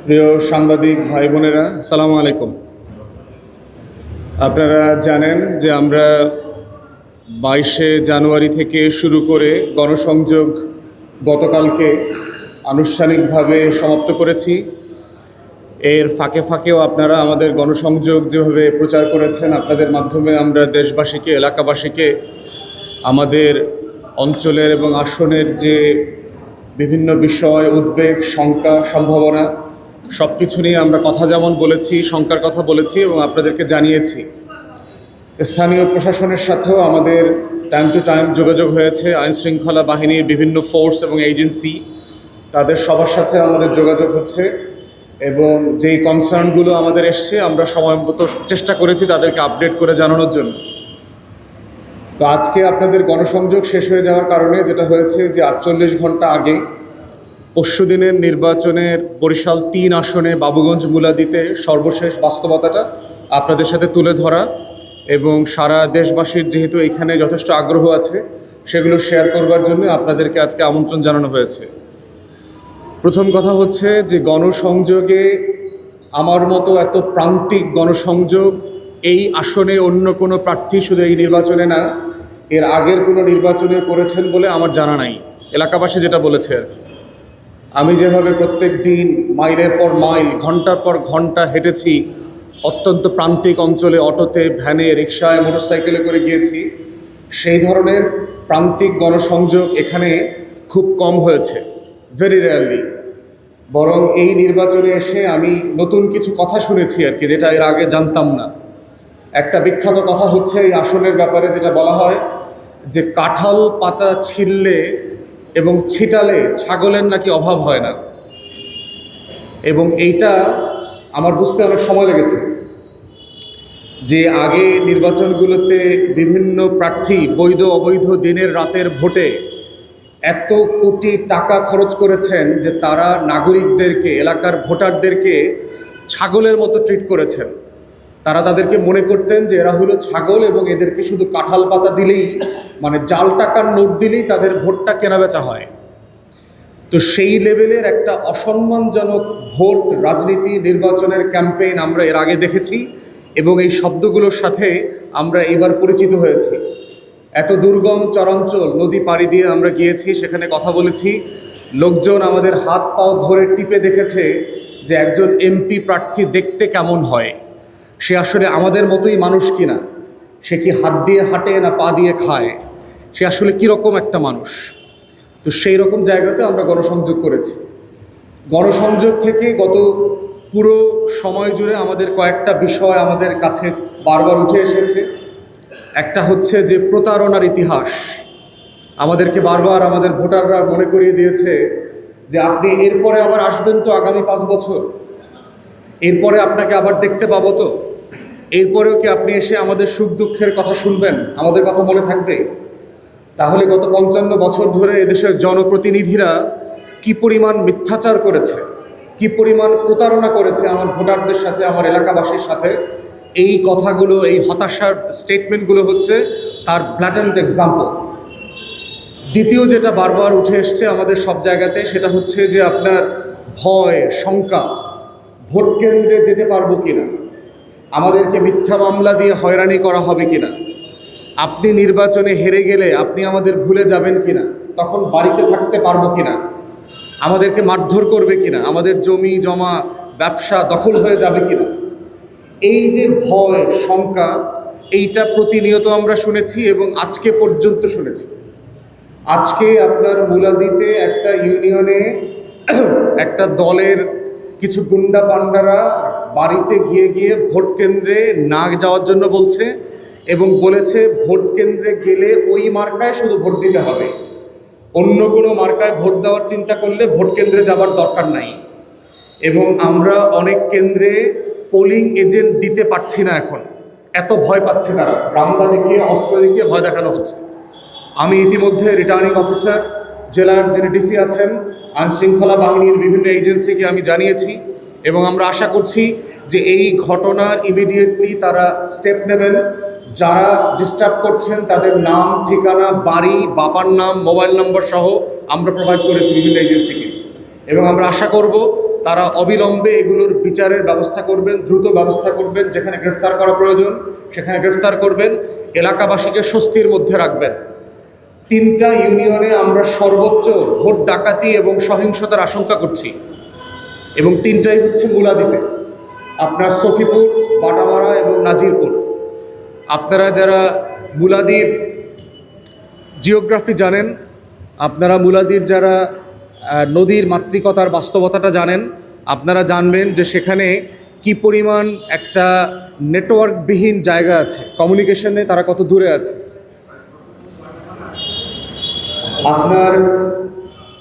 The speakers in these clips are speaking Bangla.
প্রিয় সাংবাদিক ভাই বোনেরা, আসসালামু আলাইকুম। আপনারা জানেন যে আমরা 22শে জানুয়ারি থেকে শুরু করে গণসংযোগ গতকালকে আনুষ্ঠানিকভাবে সমাপ্ত করেছি। এর ফাঁকে ফাঁকেও আপনারা আমাদের গণসংযোগ যেভাবে প্রচার করেছেন, আপনাদের মাধ্যমে আমরা দেশবাসীকে, এলাকাবাসীকে আমাদের অঞ্চলের এবং আসনের যে বিভিন্ন বিষয়, উদ্বেগ, শঙ্কা, সম্ভাবনা সব কিছু নিয়ে আমরা কথা যেমন বলেছি, শঙ্কার কথা বলেছি এবং আপনাদেরকে জানিয়েছি। স্থানীয় প্রশাসনের সাথেও আমাদের টাইম টু টাইম যোগাযোগ হয়েছে। আইনশৃঙ্খলা বাহিনীর বিভিন্ন ফোর্স এবং এজেন্সি, তাদের সবার সাথে আমাদের যোগাযোগ হচ্ছে এবং যেই কনসার্নগুলো আমাদের এসছে আমরা সময় মতো চেষ্টা করেছি তাদেরকে আপডেট করে জানানোর জন্য। তো আজকে আপনাদের গণসংযোগ শেষ হয়ে যাওয়ার কারণে যেটা হয়েছে যে 48 ঘন্টা আগে পরশুদিনের নির্বাচনের বরিশাল 3 আসনে বাবুগঞ্জ মুলাদিতে সর্বশেষ বাস্তবতাটা আপনাদের সাথে তুলে ধরা এবং সারা দেশবাসীর যেহেতু এখানে যথেষ্ট আগ্রহ আছে সেগুলো শেয়ার করবার জন্য আপনাদেরকে আজকে আমন্ত্রণ জানানো হয়েছে। প্রথম কথা হচ্ছে যে গণসংযোগে আমার মতো এত প্রান্তিক গণসংযোগ এই আসনে অন্য কোনো প্রার্থী শুধু এই নির্বাচনে না, এর আগের কোনো নির্বাচনে করেছেন বলে আমার জানা নাই। এলাকাবাসী যেটা বলেছে আর কি। আমি যেভাবে প্রত্যেক দিন মাইলের পর মাইল, ঘন্টার পর ঘন্টা হেঁটেছি, অত্যন্ত প্রান্তিক অঞ্চলে অটোতে, ভ্যানে, রিক্সায়, মোটরসাইকেলে করে গিয়েছি, সেই ধরনের প্রান্তিক গণসংযোগ এখানে খুব কম হয়েছে, ভেরি রেয়ারলি। বরং এই নির্বাচনে এসে আমি নতুন কিছু কথা শুনেছি আর কি, যেটা এর আগে জানতাম না। একটা বিখ্যাত কথা হচ্ছে এই আসনের ব্যাপারে, যেটা বলা হয় যে কাঁঠাল পাতা ছিললে এবং ছিটালে ছাগলের নাকি অভাব হয় না। এবং এইটা আমার বুঝতে অনেক সময় লেগেছে যে আগে নির্বাচনগুলোতে বিভিন্ন প্রার্থী বৈধ অবৈধ দিনের রাতের ভোটে এত কোটি টাকা খরচ করেছেন যে তারা নাগরিকদেরকে, এলাকার ভোটারদেরকে ছাগলের মতো ট্রিট করেছেন। তারা তাদেরকে মনে করতেন যে এরা হলো ছাগল এবং এদেরকে শুধু কাঁঠাল পাতা দিলেই, মানে জাল টাকার নোট দিলেই তাদের ভোটটা কেনাবেচা হয়। তো সেই লেভেলের একটা অসম্মানজনক ভোট রাজনীতি, নির্বাচনের ক্যাম্পেইন আমরা এর আগে দেখেছি এবং এই শব্দগুলোর সাথে আমরা এবার পরিচিত হয়েছি। এত দুর্গম চরাঞ্চল নদী পাড়ি দিয়ে আমরা গিয়েছি, সেখানে কথা বলেছি। লোকজন আমাদের হাত পাও ধরে টিপে দেখেছে যে একজন এমপি প্রার্থী দেখতে কেমন হয়, সে আসলে আমাদের মতোই মানুষ কিনা, সে কি হাত দিয়ে হাঁটে না পা দিয়ে খায়, সে আসলে কীরকম একটা মানুষ। তো সেই রকম জায়গাতে আমরা গণসংযোগ করেছি। গণসংযোগ থেকে গত পুরো সময় জুড়ে আমাদের কয়েকটা বিষয় আমাদের কাছে বারবার উঠে এসেছে। একটা হচ্ছে যে প্রতারণার ইতিহাস। আমাদেরকে বারবার আমাদের ভোটাররা মনে করিয়ে দিয়েছে যে আপনি এরপরে আবার আসবেন তো আগামী 5 বছর, এরপরে আপনাকে আবার দেখতে পাবো তো, এরপরেও কি আপনি এসে আমাদের সুখ দুঃখের কথা শুনবেন, আমাদের কথা মনে থাকবে? তাহলে গত 55 বছর ধরে এদেশের জনপ্রতিনিধিরা কি পরিমাণ মিথ্যাচার করেছে, কি পরিমাণ প্রতারণা করেছে আমার ভোটারদের সাথে, আমার এলাকাবাসীর সাথে, এই কথাগুলো, এই হতাশার স্টেটমেন্টগুলো হচ্ছে তার ব্ল্যাটেন্ট এক্সাম্পল। দ্বিতীয় যেটা বারবার উঠে এসছে আমাদের সব জায়গাতে, সেটা হচ্ছে যে আপনার ভয়, শঙ্কা, ভোট কেন্দ্রে যেতে পারবো কিনা, আমাদেরকে মিথ্যা মামলা দিয়ে হয়রানি করা হবে কিনা, আপনি নির্বাচনে হেরে গেলে আপনি আমাদের ভুলে যাবেন কিনা, তখন বাড়িতে থাকতে পারবো কিনা, আমাদেরকে মারধর করবে কিনা, আমাদের জমি জমা ব্যবসা দখল হয়ে যাবে কিনা। এই যে ভয়, শঙ্কা, এইটা প্রতিনিয়ত আমরা শুনেছি এবং আজকে পর্যন্ত শুনেছি। আজকে আপনার মুলাদিতে একটা ইউনিয়নে একটা দলের কিছু গুন্ডা পান্ডারা বাড়িতে গিয়ে গিয়ে ভোট কেন্দ্রে না যাওয়ার জন্য বলছে এবং বলেছে ভোট কেন্দ্রে গেলে ওই মার্কায় শুধু ভোট দিতে হবে, অন্য কোনো মার্কায় ভোট দেওয়ার চিন্তা করলে ভোট কেন্দ্রে যাবার দরকার নাই। এবং আমরা অনেক কেন্দ্রে পোলিং এজেন্ট দিতে পারছি না এখন, এত ভয় পাচ্ছে তারা, রামদা দেখিয়ে, অস্ত্র দেখিয়ে ভয় দেখানো হচ্ছে। আমি ইতিমধ্যে রিটার্নিং অফিসার, জেলার যিনি ডিসি আছেন, আইনশৃঙ্খলা বাহিনীর বিভিন্ন এজেন্সিকে আমি জানিয়েছি এবং আমরা আশা করছি যে এই ঘটনার ইমিডিয়েটলি তারা স্টেপ নেবেন। যারা ডিস্টার্ব করছেন তাদের নাম, ঠিকানা, বাড়ি, বাবার নাম, মোবাইল নম্বর সহ আমরা প্রোভাইড করেছি বিভিন্ন এজেন্সিকে। এবং আমরা আশা করব তারা অবিলম্বে এগুলোর বিচারের ব্যবস্থা করবেন, দ্রুত ব্যবস্থা করবেন, যেখানে গ্রেফতার করা প্রয়োজন সেখানে গ্রেফতার করবেন, এলাকাবাসীকে স্বস্তির মধ্যে রাখবেন। 3টা ইউনিয়নে আমরা সর্বোচ্চ ভোট ডাকাতি এবং সহিংসতার আশঙ্কা করছি, এবং 3টাই হচ্ছে মুলাদীতে, আপনার সফিপুর, বাটামারা এবং নাজিরপুর। আপনারা যারা মুলাদীর জিওগ্রাফি জানেন, আপনারা মুলাদীর যারা নদীর মাতৃকতার বাস্তবতাটা জানেন, আপনারা জানবেন যে সেখানে কি পরিমাণ একটা নেটওয়ার্কবিহীন জায়গা আছে, কমিউনিকেশনে তারা কত দূরে আছে।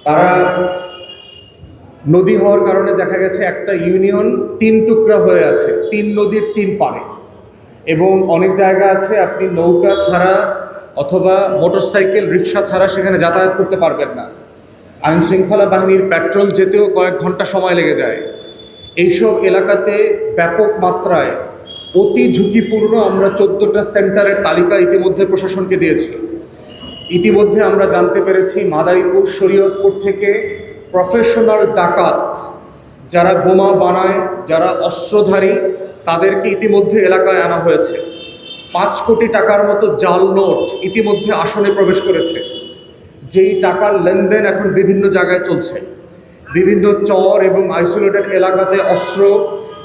তারা নদী হওয়ার কারণে দেখা গেছে একটা ইউনিয়ন 3 টুকরা হয়ে আছে, 3 নদীর 3 পাড়ে, এবং অনেক জায়গা আছে আপনি নৌকা ছাড়া অথবা মোটরসাইকেল রিক্সা ছাড়া সেখানে যাতায়াত করতে পারবেন না। আইনশৃঙ্খলা বাহিনীর পেট্রোল যেতেও কয়েক ঘন্টা সময় লেগে যায়। এইসব এলাকাতে ব্যাপক মাত্রায় অতি ঝুঁকিপূর্ণ আমরা 14টা সেন্টারের তালিকা ইতিমধ্যে প্রশাসনকে দিয়েছি। ইতিমধ্যে আমরা জানতে পেরেছি মাদারীপুর, শরীয়তপুর থেকে প্রফেশনাল ডাকাত যারা বোমা বানায়, যারা অস্ত্রধারী, তাদেরকে ইতিমধ্যে এলাকায় আনা হয়েছে। 5 কোটি টাকার মতো জাল নোট ইতিমধ্যে আসনে প্রবেশ করেছে, যেই টাকার লেনদেন এখন বিভিন্ন জায়গায় চলছে। বিভিন্ন চর এবং আইসোলেটেড এলাকাতে অস্ত্র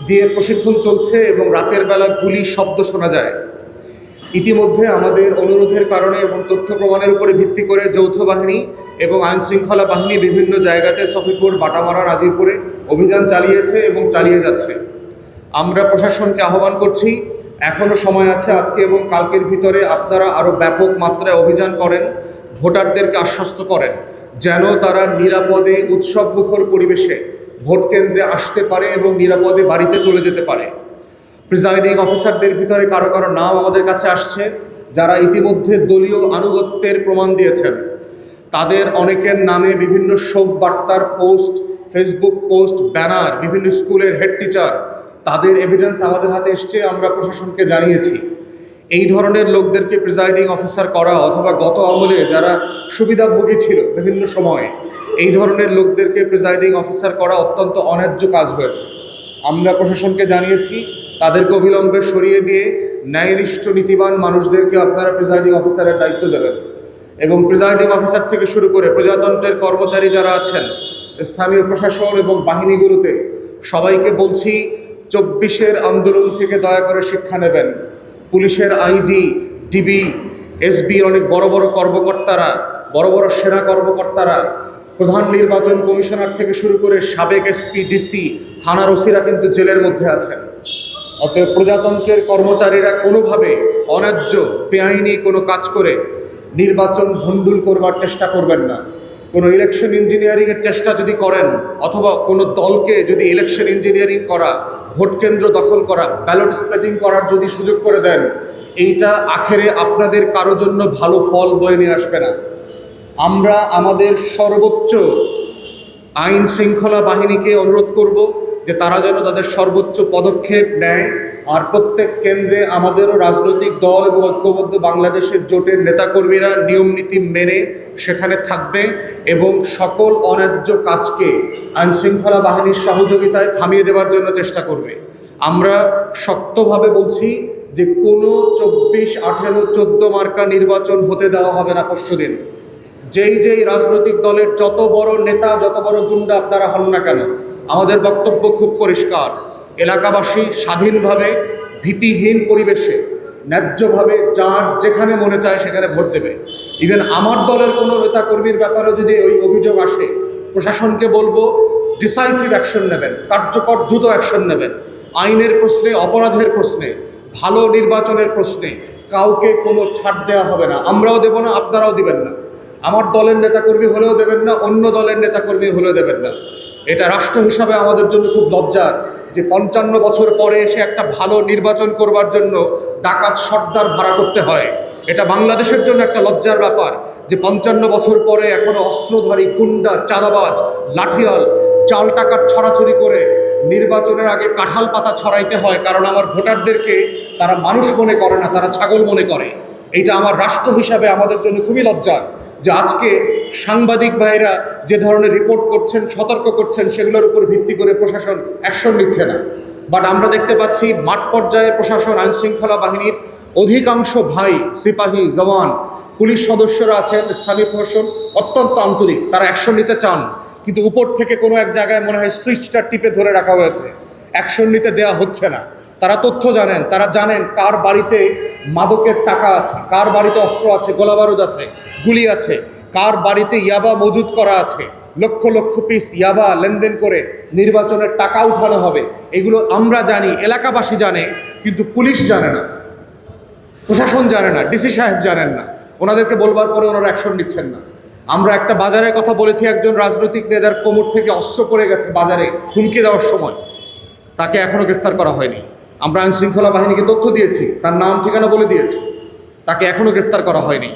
দিয়ে প্রশিক্ষণ চলছে এবং রাতের বেলা গুলির শব্দ শোনা যায়। ইতিমধ্যে আমাদের অনুরোধের কারণে এবং তথ্য প্রমাণের উপরে ভিত্তি করে যৌথ বাহিনী এবং আইনশৃঙ্খলা বাহিনী বিভিন্ন জায়গাতে সফিপুর, বাটামারা, নাজিরপুরে অভিযান চালিয়েছে এবং চালিয়ে যাচ্ছে। আমরা প্রশাসনকে আহ্বান করছি, এখনও সময় আছে, আজকে এবং কালকের ভিতরে আপনারা আরও ব্যাপক মাত্রায় অভিযান করেন, ভোটারদেরকে আশ্বস্ত করেন যেন তারা নিরাপদে উৎসবমুখর পরিবেশে ভোট কেন্দ্রে আসতে পারে এবং নিরাপদে বাড়িতে চলে যেতে পারে। প্রিজাইডিং অফিসারদের ভিতরে কারো কারো নাম আমাদের কাছে আসছে যারা ইতিমধ্যে দলীয় আনুগত্যের প্রমাণ দিয়েছেন। তাদের অনেকের নামে বিভিন্ন শোক বার্তার পোস্ট, ফেসবুক পোস্ট, ব্যানার, বিভিন্ন স্কুলের হেড টিচার, তাদের এভিডেন্স আমাদের হাতে এসছে, আমরা প্রশাসনকে জানিয়েছি। এই ধরনের লোকদেরকে প্রিজাইডিং অফিসার করা অথবা গত আমলে যারা সুবিধাভোগী ছিল বিভিন্ন সময়ে, এই ধরনের লোকদেরকে প্রিজাইডিং অফিসার করা অত্যন্ত অন্যায্য কাজ হয়েছে। আমরা প্রশাসনকে জানিয়েছি তাদেরকে অবিলম্বে সরিয়ে দিয়ে ন্যায়নিষ্ঠ নীতিবান মানুষদেরকে আপনারা প্রিজাইডিং অফিসারের দায়িত্ব দেবেন। এবং প্রিজাইডিং অফিসার থেকে শুরু করে প্রজাতন্ত্রের কর্মচারী যারা আছেন স্থানীয় প্রশাসন এবং বাহিনীগুলোতে, সবাইকে বলছি 24-এর আন্দোলন থেকে দয়া করে শিক্ষা নেবেন। পুলিশের আইজি, ডিবি, এসবির অনেক বড় বড় কর্মকর্তারা, বড় বড় সেনা কর্মকর্তারা, প্রধান নির্বাচন কমিশনার থেকে শুরু করে সাবেক এসপি, ডিসি, থানার ওসিরা কিন্তু জেলের মধ্যে আছেন। অতএব প্রজাতন্ত্রের কর্মচারীরা কোনোভাবে অন্যায্য বেআইনি কোনো কাজ করে নির্বাচন ভণ্ডুল করবার চেষ্টা করবেন না। কোনো ইলেকশন ইঞ্জিনিয়ারিংয়ের চেষ্টা যদি করেন অথবা কোনো দলকে যদি ইলেকশন ইঞ্জিনিয়ারিং করা, ভোট কেন্দ্র দখল করা, ব্যালট স্প্লিটিং করার যদি সুযোগ করে দেন, এইটা আখেরে আপনাদের কারো জন্য ভালো ফল বয়ে নিয়ে আসবে না। আমরা আমাদের সর্বোচ্চ আইন শৃঙ্খলা বাহিনীকে অনুরোধ করব যে তারা যেন তাদের সর্বোচ্চ পদক্ষেপ নেয়। আর প্রত্যেক কেন্দ্রে আমাদেরও রাজনৈতিক দল এবং ঐক্যবদ্ধ বাংলাদেশের জোটের নেতাকর্মীরা নিয়ম নীতি মেনে সেখানে থাকবে এবং সকল অন্যায্য কাজকে আইনশৃঙ্খলা বাহিনীর সহযোগিতায় থামিয়ে দেওয়ার জন্য চেষ্টা করবে। আমরা শক্তভাবে বলছি যে কোনো 24, 18, 14 মার্কা নির্বাচন হতে দেওয়া হবে না পরশুদিন। যেই রাজনৈতিক দলের যত বড় নেতা, যত বড় গুন্ডা আপনারা হন না কেন, আমাদের বক্তব্য খুব পরিষ্কার। এলাকাবাসী স্বাধীনভাবে, ভীতিহীন পরিবেশে, ন্যায্যভাবে যার যেখানে মনে চায় সেখানে ভোট দেবে। ইভেন আমার দলের কোনো নেতাকর্মীর ব্যাপারেও যদি ওই অভিযোগ আসে, প্রশাসনকে বলবো ডিসাইসিভ অ্যাকশন নেবেন, কার্যকর দ্রুত অ্যাকশন নেবেন। আইনের প্রশ্নে, অপরাধের প্রশ্নে, ভালো নির্বাচনের প্রশ্নে কাউকে কোনো ছাড় দেওয়া হবে না। আমরাও দেব না, আপনারাও দিবেন না। আমার দলের নেতাকর্মী হলেও দেবেন না, অন্য দলের নেতাকর্মী হলেও দেবেন না। এটা রাষ্ট্র হিসাবে আমাদের জন্য খুব লজ্জার যে 55 বছর পরে এসে একটা ভালো নির্বাচন করবার জন্য ডাকাত সর্দার ভাড়া করতে হয়। এটা বাংলাদেশের জন্য একটা লজ্জার ব্যাপার যে 55 বছর পরে এখনো অস্ত্রধারী, গুন্ডা, চাঁদাবাজ, লাঠিয়াল, চাল টাকার ছড়াছড়ি করে নির্বাচনের আগে কাঁঠাল পাতা ছড়াইতে হয়, কারণ আমার ভোটারদেরকে তারা মানুষ মনে করে না, তারা ছাগল মনে করে। এইটা আমার রাষ্ট্র হিসাবে আমাদের জন্য খুবই লজ্জার যে আজকে সাংবাদিক ভাইরা যে ধরনের রিপোর্ট করছেন, সতর্ক করছেন, সেগুলোর উপর ভিত্তি করে প্রশাসন অ্যাকশন নিচ্ছে না। বাট আমরা দেখতে পাচ্ছি মাঠ পর্যায়ে প্রশাসন, আইনশৃঙ্খলা বাহিনীর অধিকাংশ ভাই, সিপাহী, জওয়ান, পুলিশ সদস্যরা আছেন, স্থানীয় প্রশাসন অত্যন্ত আন্তরিক, তারা অ্যাকশন নিতে চান, কিন্তু উপর থেকে কোনো এক জায়গায় মনে হয় সুইচটা টিপে ধরে রাখা হয়েছে, অ্যাকশন নিতে দেওয়া হচ্ছে না। তারা তথ্য জানেন, তারা জানেন কার বাড়িতে মাদকের টাকা আছে, কার বাড়িতে অস্ত্র আছে, গোলাবারুদ আছে, গুলি আছে, কার বাড়িতে ইয়াবা মজুদ করা আছে, লক্ষ লক্ষ পিস ইয়াবা লেনদেন করে নির্বাচনের টাকা উঠানো হবে। এগুলো আমরা জানি, এলাকাবাসী জানে, কিন্তু পুলিশ জানে না, প্রশাসন জানে না, ডিসি সাহেব জানেন না। ওনাদেরকে বলবার পরে ওনারা অ্যাকশন নিচ্ছেন না। আমরা একটা বাজারের কথা বলেছি, একজন রাজনৈতিক নেতার কোমর থেকে অস্ত্র পড়ে গেছে বাজারে হুমকি দেওয়ার সময়, তাকে এখনও গ্রেফতার করা হয়নি। আমরা আইনশৃঙ্খলা বাহিনীকে তথ্য দিয়েছি, তার নাম ঠিকানা বলে দিয়েছি, তাকে এখনও গ্রেফতার করা হয়নি।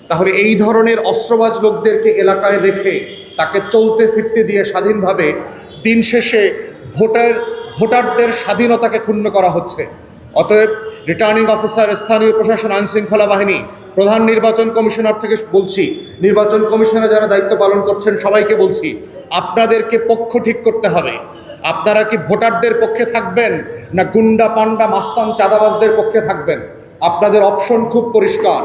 তাহলে এই ধরনের অস্ত্রবাজ লোকদেরকে এলাকায় রেখে তাকে চলতে ফিরতে দিয়ে স্বাধীনভাবে দিন শেষে ভোটারদের স্বাধীনতাকে ক্ষুণ্ণ করা হচ্ছে। অতএব রিটার্নিং অফিসার, স্থানীয় প্রশাসন, আইনশৃঙ্খলা বাহিনী, প্রধান নির্বাচন কমিশনার থেকে বলছি, নির্বাচন কমিশনে যারা দায়িত্ব পালন করছেন সবাইকে বলছি, আপনাদেরকে পক্ষ ঠিক করতে হবে। আপনারা কি ভোটারদের পক্ষে থাকবেন, না গুন্ডা পান্ডা মাস্তান চাঁদাবাজদের পক্ষে থাকবেন? আপনাদের অপশন খুব পরিষ্কার।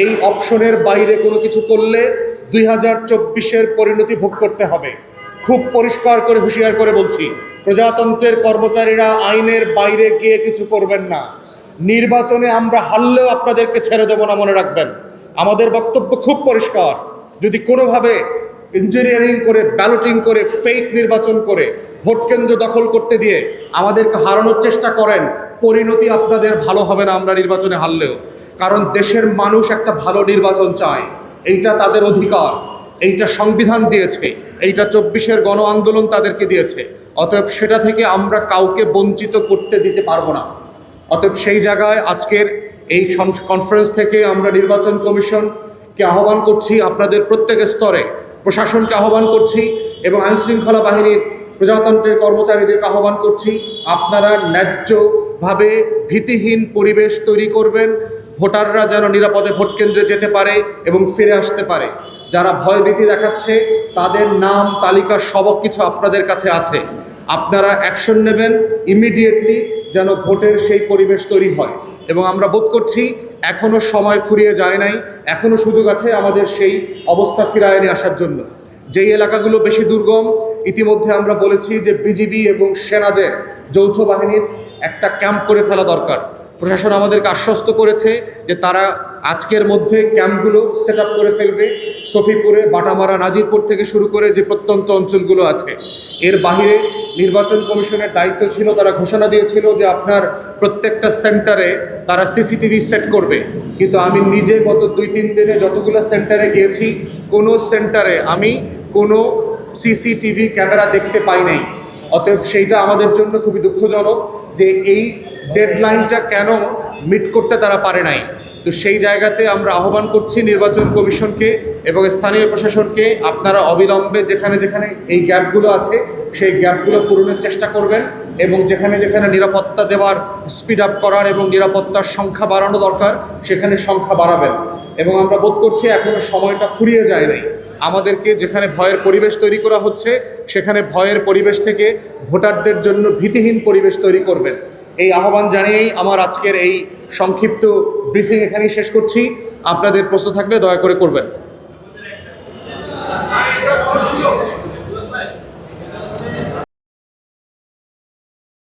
এই অপশনের বাইরে কোনো কিছু করলে 2024-এর পরিণতি ভোগ করতে হবে। খুব পরিষ্কার করে হুঁশিয়ার করে বলছি, প্রজাতন্ত্রের কর্মচারীরা আইনের বাইরে গিয়ে কিছু করবেন না। নির্বাচনে আমরা হারলেও আপনাদেরকে ছেড়ে দেব না, মনে রাখবেন। আমাদের বক্তব্য খুব পরিষ্কার, যদি কোনোভাবে ইঞ্জিনিয়ারিং করে, ব্যালটিং করে, ফেক নির্বাচন করে ভোট কেন্দ্র দখল করতে দিয়ে আমাদেরকে হারানোর চেষ্টা করেন, পরিণতি আপনাদের ভালো হবে না আমরা নির্বাচনে হারলেও। কারণ দেশের মানুষ একটা ভালো নির্বাচন চায়, এইটা তাদের অধিকার, এইটা সংবিধান দিয়েছে, এইটা 24-এর গণ আন্দোলন তাদেরকে দিয়েছে। অতএব সেটা থেকে আমরা কাউকে বঞ্চিত করতে দিতে পারবো না। অতএব সেই জায়গায় আজকের এই কনফারেন্স থেকে আমরা নির্বাচন কমিশনকে আহ্বান করছি, আপনাদের প্রত্যেক স্তরে প্রশাসনকে আহ্বান করছি এবং আইনশৃঙ্খলা বাহিনীর, প্রজাতন্ত্রের কর্মচারীদেরকে আহ্বান করছি, আপনারা ন্যায্যভাবে ভীতিহীন পরিবেশ তৈরি করবেন, ভোটাররা যেন নিরাপদে ভোট কেন্দ্রে যেতে পারে এবং ফিরে আসতে পারে। যারা ভয়ভীতি দেখাচ্ছে তাদের নাম তালিকা সব কিছু আপনাদের কাছে আছে, আপনারা অ্যাকশন নেবেন ইমিডিয়েটলি, যেন ভোটের সেই পরিবেশ তৈরি হয়। এবং আমরা বোধ করছি এখনও সময় ফুরিয়ে যায় নাই, এখনও সুযোগ আছে আমাদের সেই অবস্থা ফিরায় নিয়ে আসার জন্য। যেই এলাকাগুলো বেশি দুর্গম, ইতিমধ্যে আমরা বলেছি যে বিজিবি এবং সেনাদের যৌথ বাহিনীর একটা ক্যাম্প করে ফেলা দরকার। প্রশাসন আমাদেরকে আশ্বস্ত করেছে যে তারা আজকের মধ্যে ক্যাম্পগুলো সেট আপ করে ফেলবে, সফিপুরে, বাটামারা, নাজিরপুর থেকে শুরু করে যে প্রত্যন্ত অঞ্চলগুলো আছে। এর বাহিরে নির্বাচন কমিশনের দায়িত্ব ছিল, তারা ঘোষণা দিয়েছিল যে আপনার প্রত্যেকটা সেন্টারে তারা সিসিটিভি সেট করবে, কিন্তু আমি নিজে গত 2-3 দিনে যতগুলো সেন্টারে গিয়েছি, কোনো সেন্টারে আমি কোনো সিসিটিভি ক্যামেরা দেখতে পাই নাই। অতএব সেইটা আমাদের জন্য খুবই দুঃখজনক যে এই ডেডলাইনটা কেন মিট করতে তারা পারে নাই। তো সেই জায়গাতে আমরা আহ্বান করছি নির্বাচন কমিশনকে এবং স্থানীয় প্রশাসনকে, আপনারা অবিলম্বে যেখানে যেখানে এই গ্যাপগুলো আছে সেই গ্যাপগুলো পূরণের চেষ্টা করবেন এবং যেখানে যেখানে নিরাপত্তা দেওয়ার, স্পিড আপ করার এবং নিরাপত্তার সংখ্যা বাড়ানো দরকার সেখানে সংখ্যা বাড়াবেন। এবং আমরা বোধ করছি এখনও সময়টা ফুরিয়ে যায় নাই। আমাদেরকে যেখানে ভয়ের পরিবেশ তৈরি করা হচ্ছে সেখানে ভয়ের পরিবেশ থেকে ভোটারদের জন্য ভীতিহীন পরিবেশ তৈরি করবেন। এই আহ্বান জানিয়েই আমার আজকের এই সংক্ষিপ্ত ব্রিফিং এখানেই শেষ করছি। আপনাদের প্রশ্ন থাকলে দয়া করে করবেন।